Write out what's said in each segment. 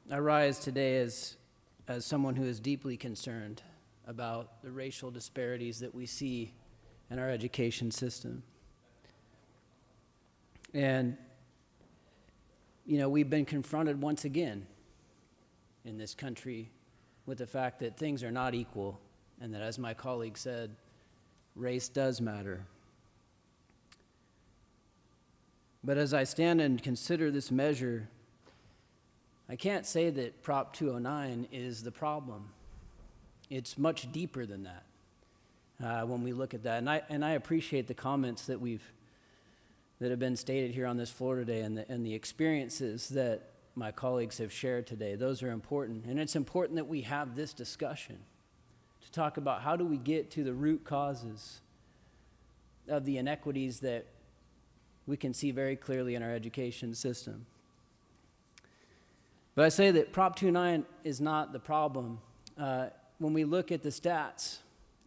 I rise today as someone who is deeply concerned about the racial disparities that we see in our education system. And, you know, we've been confronted once again in this country with the fact that things are not equal, and that, as my colleague said, race does matter. But as I stand and consider this measure, I can't say that Prop 209 is the problem. It's much deeper than that when we look at that. And I appreciate the comments that have been stated here on this floor today, and the experiences that my colleagues have shared today. Those are important. And it's important that we have this discussion to talk about how do we get to the root causes of the inequities that we can see very clearly in our education system. But I say that Prop 209 is not the problem. When we look at the stats,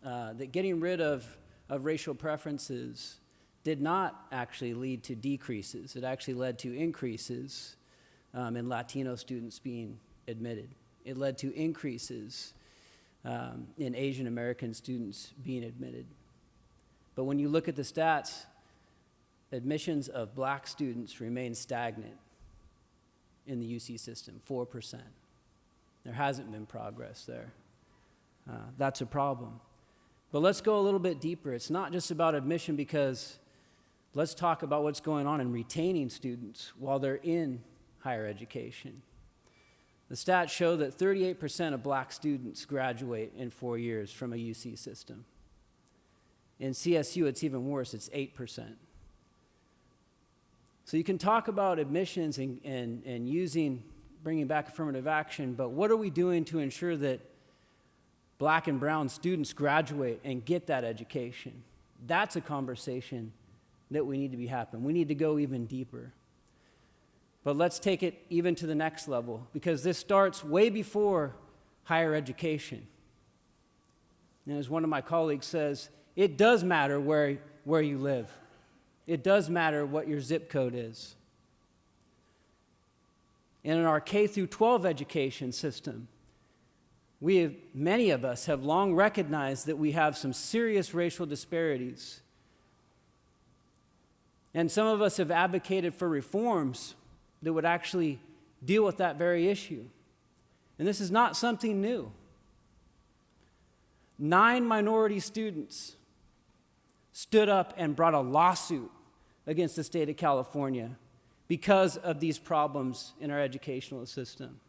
that getting rid of racial preferences did not actually lead to decreases. It actually led to increases in Latino students being admitted. It led to increases in Asian American students being admitted. But when you look at the stats, admissions of black students remain stagnant in the UC system, 4%. There hasn't been progress there. That's a problem. But let's go a little bit deeper. It's not just about admission, because let's talk about what's going on in retaining students while they're in higher education. The stats show that 38% of black students graduate in 4 years from a UC system. In CSU, it's even worse, it's 8%. So you can talk about admissions and bringing back affirmative action, but what are we doing to ensure that black and brown students graduate and get that education? That's a conversation that we need to be happening. We need to go even deeper. But let's take it even to the next level, because this starts way before higher education. And as one of my colleagues says, it does matter where you live. It does matter what your zip code is. And in our K through 12 education system, many of us have long recognized that we have some serious racial disparities. And some of us have advocated for reforms that would actually deal with that very issue. And this is not something new. 9 minority students stood up and brought a lawsuit against the state of California because of these problems in our educational system.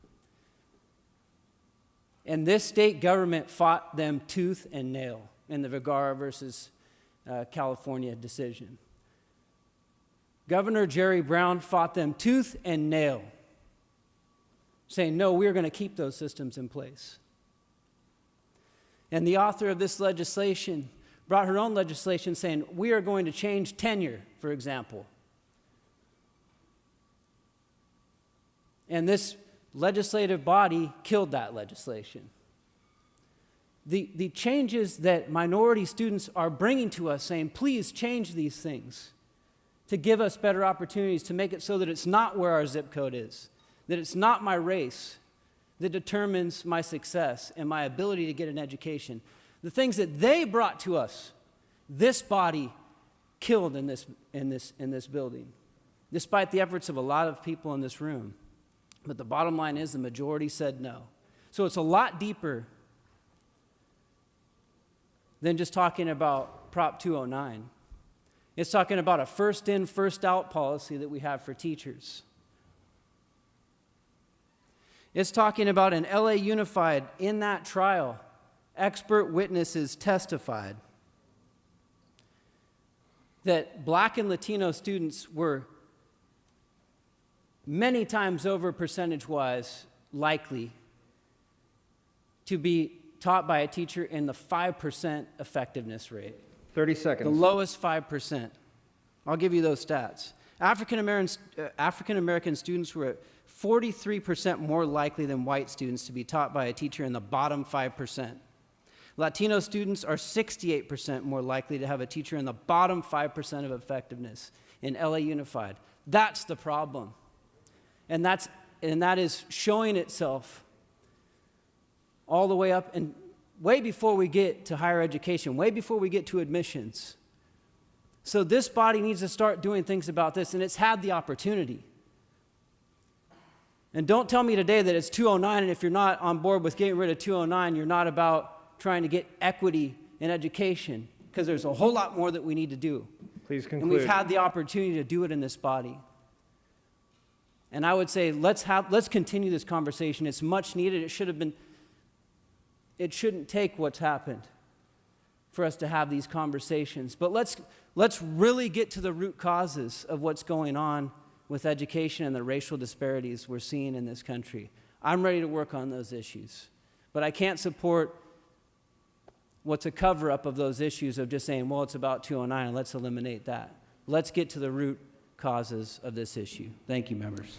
And this state government fought them tooth and nail in the Vergara versus California decision. Governor Jerry Brown fought them tooth and nail, saying, no, we're going to keep those systems in place. And the author of this legislation brought her own legislation saying, we are going to change tenure, for example. And this legislative body killed that legislation. The changes that minority students are bringing to us, saying, please change these things to give us better opportunities, to make it so that it's not where our zip code is, that it's not my race that determines my success and my ability to get an education. The things that they brought to us, this body killed in this building, despite the efforts of a lot of people in this room. But the bottom line is the majority said no. So it's a lot deeper than just talking about Prop 209. It's talking about a first in, first out policy that we have for teachers. It's talking about an LA Unified, in that trial, expert witnesses testified that black and Latino students were many times over percentage-wise likely to be taught by a teacher in the 5% effectiveness rate. 30 seconds. The lowest 5%. I'll give you those stats. African American students were 43% more likely than white students to be taught by a teacher in the bottom 5%. Latino students are 68% more likely to have a teacher in the bottom 5% of effectiveness in LA Unified. That's the problem. And that's that is showing itself all the way up and way before we get to higher education, way before we get to admissions. So this body needs to start doing things about this, and it's had the opportunity. And don't tell me today that it's 209, and if you're not on board with getting rid of 209, you're not about trying to get equity in education, because there's a whole lot more that we need to do. Please conclude. And we've had the opportunity to do it in this body. And I would say let's continue this conversation. It's much needed. It shouldn't take what's happened for us to have these conversations. But let's really get to the root causes of what's going on with education and the racial disparities we're seeing in this country. I'm ready to work on those issues. But I can't support what's a cover-up of those issues of just saying, well, it's about 209, and let's eliminate that. Let's get to the root causes of this issue. Thank you, members.